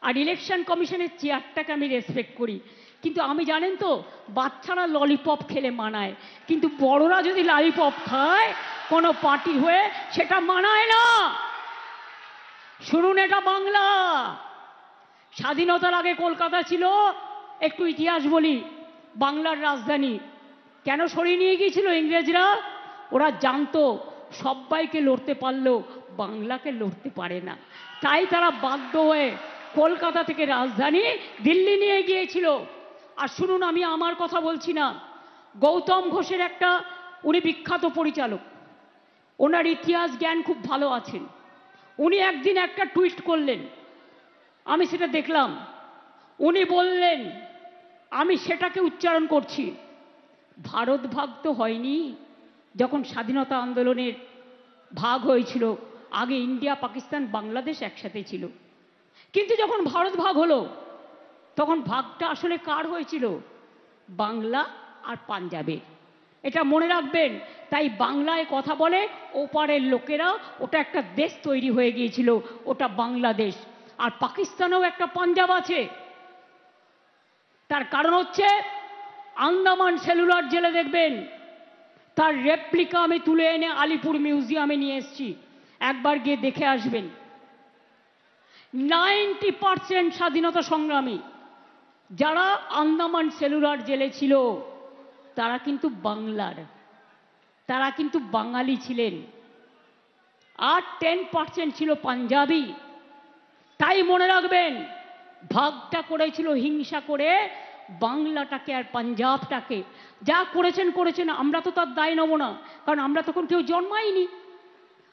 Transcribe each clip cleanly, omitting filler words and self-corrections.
আর election কমিশনের চেয়ারটাকে আমি respect করি, কিন্তু আমি জানেন তো বাচ্চারা ললিপপ খেলে মানায়, কিন্তু বড়রা যদি ললিপপ খায় কোনো পার্টি হয়ে সেটা মানায় না। শুনুন, এটা বাংলা। স্বাধীনতার আগে কলকাতা ছিল, একটু ইতিহাস বলি, বাংলার রাজধানী। কেন সরিয়ে নিয়ে গিয়েছিল ইংরেজরা? ওরা জানতো সবাইকে লড়তে পারলেও বাংলাকে লড়তে পারে না, তাই তারা বাধ্য হয়ে কলকাতা থেকে রাজধানী দিল্লি নিয়ে গিয়েছিল। আর শুনুন, আমি আমার কথা বলছি না, গৌতম ঘোষের একটা, উনি বিখ্যাত পরিচালক, ওনার ইতিহাস জ্ঞান খুব ভালো আছেন। উনি একদিন একটা টুইট করলেন, আমি সেটা দেখলাম। উনি বললেন, আমি সেটাকে উচ্চারণ করছি, ভারত ভাগ তো হয়নি। যখন স্বাধীনতা আন্দোলনের ভাগ হয়েছিল, আগে ইন্ডিয়া, পাকিস্তান, বাংলাদেশ একসাথে ছিল, কিন্তু যখন ভারত ভাগ হলো তখন ভাগটা আসলে কার হয়েছিল? বাংলা আর পাঞ্জাবের। এটা মনে রাখবেন। তাই বাংলায় কথা বলে ওপারের লোকেরা, ওটা একটা দেশ তৈরি হয়ে গিয়েছিল, ওটা বাংলাদেশ। আর পাকিস্তানেও একটা পাঞ্জাব আছে। তার কারণ হচ্ছে আন্দামান সেলুলার জেলে দেখবেন তার রেপ্লিকা আমি তুলে এনে আলিপুর মিউজিয়ামে নিয়ে এসেছি, একবার গিয়ে দেখে আসবেন। 90% স্বাধীনতা সংগ্রামী যারা আন্দামান সেলুলার জেলে ছিল তারা কিন্তু বাংলার, তারা কিন্তু বাঙালি ছিলেন। আর 10% ছিল পাঞ্জাবি। তাই মনে রাখবেন, ভাগটা করেছিল হিংসা করে বাংলাটাকে আর পাঞ্জাবটাকে। যা করেছেন করেছেন, আমরা তো তার দায় নেব না, কারণ আমরা তখন কেউ জন্মাইনি,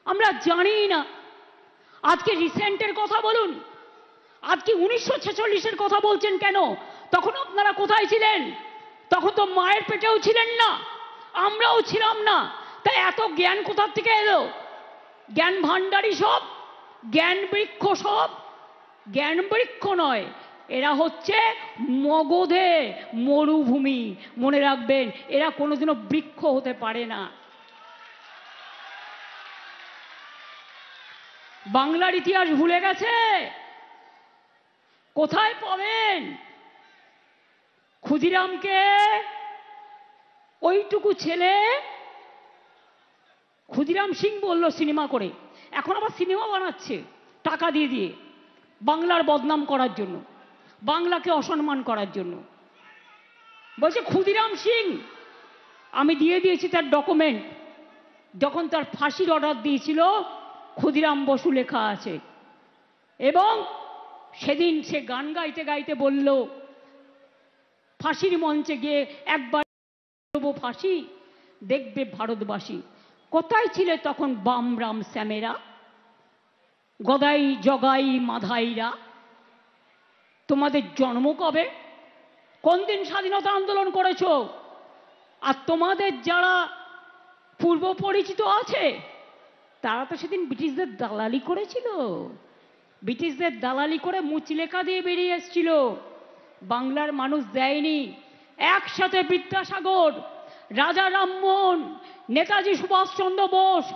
আমরা জানি না। আজকে রিসেন্টের কথা বলুন, আজকে 1946-এর কথা বলছেন কেন? তখন আপনারা কোথায় ছিলেন? তখন তো মায়ের পেটেও ছিলেন না, আমরাও ছিলাম না। তাই এত জ্ঞান কোথা থেকে এলো? জ্ঞান ভাণ্ডারী সব, জ্ঞান বৃক্ষ সব। জ্ঞান বৃক্ষ নয়, এরা হচ্ছে মগধে মরুভূমি। মনে রাখবেন, এরা কোনোদিনও বৃক্ষ হতে পারে না। বাংলার ইতিহাস ভুলে গেছে? কোথায় পাবেন? ক্ষুদিরামকে ওইটুকু ছেলে, ক্ষুদিরাম সিং বলল সিনেমা করে, এখন আবার সিনেমা বানাচ্ছে টাকা দিয়ে দিয়ে, বাংলার বদনাম করার জন্য, বাংলাকে অসম্মান করার জন্য। বলছে ক্ষুদিরাম সিং, আমি দিয়ে দিয়েছি তার ডকুমেন্ট, যখন তার ফাঁসির অর্ডার দিয়েছিল ক্ষুদিরাম বসু লেখা আছে। এবং সেদিন সে গান গাইতে গাইতে বলল ফাঁসির মঞ্চে গিয়ে, একবার ফাঁসি দেখবে ভারতবাসী। কোথায় ছিলে তখন বাম রাম শ্যামেরা, গদাই জগাই মাধাইরা? তোমাদের জন্ম কবে? কোন দিন স্বাধীনতা আন্দোলন করেছো? আর তোমাদের যারা পূর্ব পরিচিত আছে তারা তো সেদিন ব্রিটিশদের দালালি করেছিল, ব্রিটিশদের দালালি করে মুচলেখা দিয়ে বেরিয়ে এসেছিল, বাংলার মানুষ দেয়নি। একসাথে বিদ্যাসাগর, রাজা রামমোহন, নেতাজি সুভাষচন্দ্র বোস,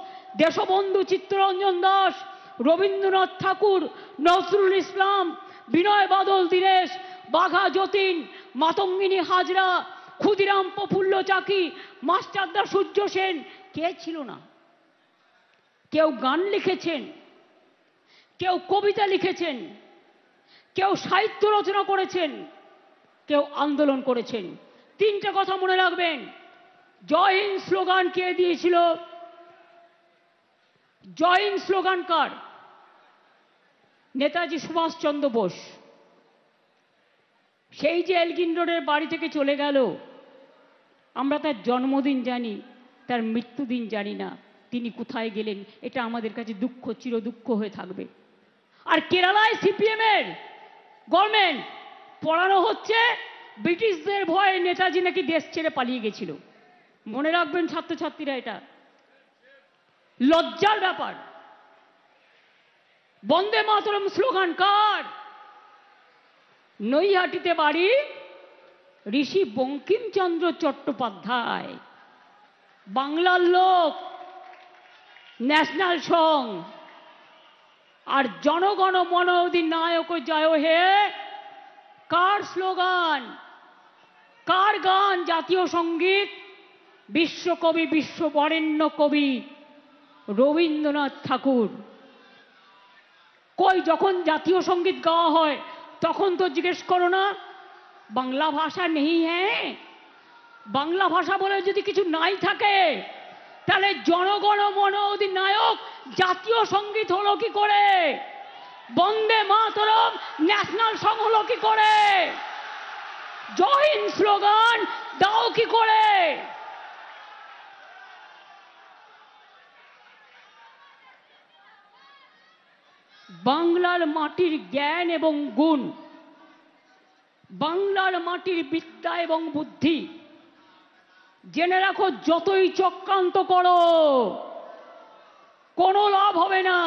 দেশবন্ধু চিত্তরঞ্জন দাস, রবীন্দ্রনাথ ঠাকুর, নজরুল ইসলাম, বিনয় বাদল দীনেশ, বাঘা যতীন, মাতঙ্গিনী হাজরা, ক্ষুদিরাম প্রফুল্ল চাকি, মাস্টারদা সূর্য সেন, কে ছিল না? কেউ গান লিখেছেন, কেউ কবিতা লিখেছেন, কেউ সাহিত্য রচনা করেছেন, কেউ আন্দোলন করেছেন। তিনটে কথা মনে রাখবেন। জয় হিন্দ স্লোগান কে দিয়েছিল? জয় হিন্দ স্লোগান কার? নেতাজি সুভাষচন্দ্র বোস। সেই যে এলগিন রোডের বাড়ি থেকে চলে গেল, আমরা তার জন্মদিন জানি, তার মৃত্যুদিন জানি না। তিনি কোথায় গেলেন এটা আমাদের কাছে দুঃখ, চির দুঃখ হয়ে থাকবে। আর কেরালায় সিপিএমের গভর্নমেন্ট পড়ানো হচ্ছে ব্রিটিশদের ভয়ে নেতাজি নাকি দেশ ছেড়ে পালিয়ে গেছিল। মনে রাখবেন ছাত্রছাত্রীরা, এটা লজ্জার ব্যাপার। বন্দে মাতরম স্লোগান কার? নৈহাটিতে বাড়ি ঋষি বঙ্কিমচন্দ্র চট্টোপাধ্যায়, বাংলার লোক, ন্যাশনাল সং। আর জনগণ মন অধিনায়ক জয় হে কার স্লোগান, কার গান? জাতীয় সঙ্গীত বিশ্বকবি, বিশ্ববরেণ্য কবি রবীন্দ্রনাথ ঠাকুর। কই যখন জাতীয় সঙ্গীত গাওয়া হয় তখন তো জিজ্ঞেস করো না বাংলা ভাষা নেই? হ্যাঁ, বাংলা ভাষা বলে যদি কিছু নাই থাকে তাহলে জনগণ মন অধিনায়ক জাতীয় সঙ্গীত হলো কি করে? বন্দে মাতরম ন্যাশনাল সং হলো কি করে? জয় হিন্দ স্লোগান দাও কি করে? বাংলার মাটির জ্ঞান এবং গুণ, বাংলার মাটির বিদ্যা এবং বুদ্ধি জেনে রাখো, যতই চক্রান্ত করো কোনো লাভ হবে না।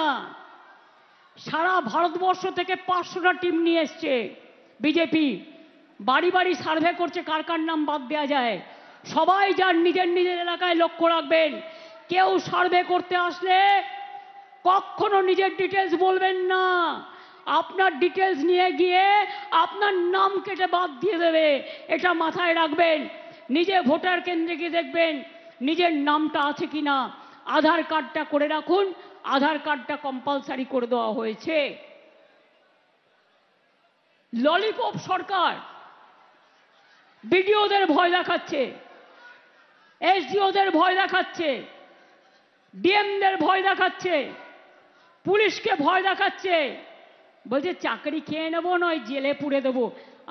সারা ভারতবর্ষ থেকে 500টা টিম নিয়ে এসছে বিজেপি, বাড়ি বাড়ি সার্ভে করছে, কার কার নাম বাদ দেওয়া যায়। সবাই যার নিজের নিজের এলাকায় লক্ষ্য রাখবেন, কেউ সার্ভে করতে আসলে কখনো নিজের ডিটেলস বলবেন না। আপনার ডিটেলস নিয়ে গিয়ে আপনার নাম কেটে বাদ দিয়ে দেবে, এটা মাথায় রাখবেন। নিজে ভোটার কেন্দ্রে গিয়ে দেখবেন নিজের নামটা আছে কিনা। আধার কার্ডটা করে রাখুন, আধার কার্ডটা কম্পালসারি করে দেওয়া হয়েছে। ললিপপ সরকার বিডিওদের ভয় দেখাচ্ছে, এসডিওদের ভয় দেখাচ্ছে, ডিএমদের ভয় দেখাচ্ছে, পুলিশকে ভয় দেখাচ্ছে, বলছে চাকরি খেয়ে নেবো নয় জেলে পুড়ে দেবো।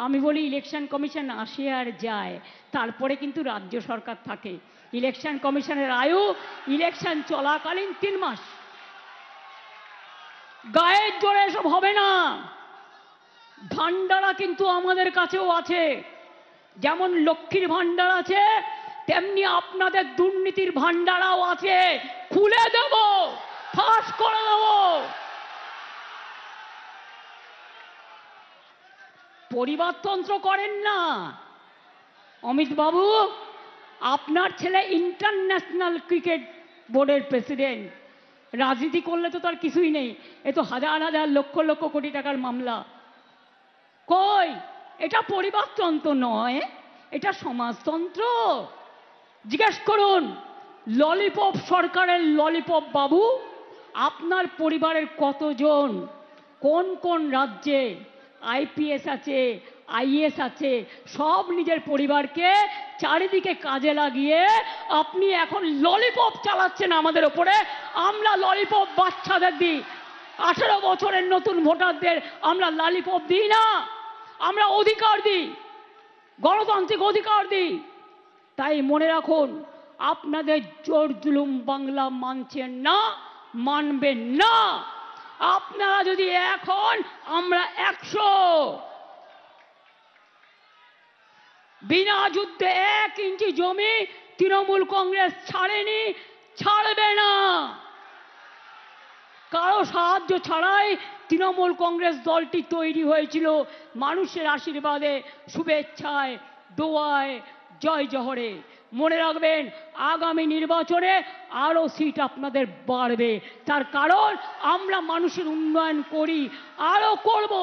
আমি বলি ইলেকশন কমিশন আসে আর যায়, তারপরে কিন্তু রাজ্য সরকার থাকে। ইলেকশন কমিশনের আয়ু ইলেকশন চলাকালীন 3 মাস। গায়ের জোরে এসব হবে না। ভান্ডারা কিন্তু আমাদের কাছেও আছে, যেমন লক্ষ্মীর ভান্ডার আছে তেমনি আপনাদের দুর্নীতির ভান্ডারাও আছে। খুলে দেব, ফাঁস করে দেব। পরিবারতন্ত্র করেন না অমিত বাবু। আপনার ছেলে ইন্টারন্যাশনাল ক্রিকেট বোর্ডের প্রেসিডেন্ট, রাজনীতি করলে তো তার কিছুই নেই। এ তো হাজার হাজার লক্ষ লক্ষ কোটি টাকার মামলা। কই, এটা পরিবারতন্ত্র নয়, এটা সমাজতন্ত্র। জিজ্ঞেস করুন ললিপপ সরকারের ললিপপ বাবু আপনার পরিবারের কতজন, কোন কোন রাজ্যে আইপিএস আছে, আইএস আছে, সব নিজের পরিবারকে চারিদিকে কাজে লাগিয়ে আপনি এখন ললিপপ চালাচ্ছেন আমাদের ওপরে। আমরা ললিপপ বাচ্চাদের দিই, 18 বছরের নতুন ভোটারদের আমরা ললিপপ দিই না, আমরা অধিকার দিই, গণতান্ত্রিক অধিকার দিই। তাই মনে রাখুন, আপনাদের জোর জুলুম বাংলা মানছেন না, মানবেন না। আপনারা যদি এখন, আমরা 100। বিনা যুদ্ধে 1 ইঞ্চি জমি তৃণমূল কংগ্রেস ছাড়েনি, ছাড়বে না। কারো সাহায্য ছাড়াই তৃণমূল কংগ্রেস দলটি তৈরি হয়েছিল, মানুষের আশীর্বাদে, শুভেচ্ছায়, দোয়ায়, জয় জহরে। মনে রাখবেন আগামী নির্বাচনে আরো সিট আপনাদের বাড়বে, তার কারণ আমরা মানুষের উন্নয়ন করি, আরো করব।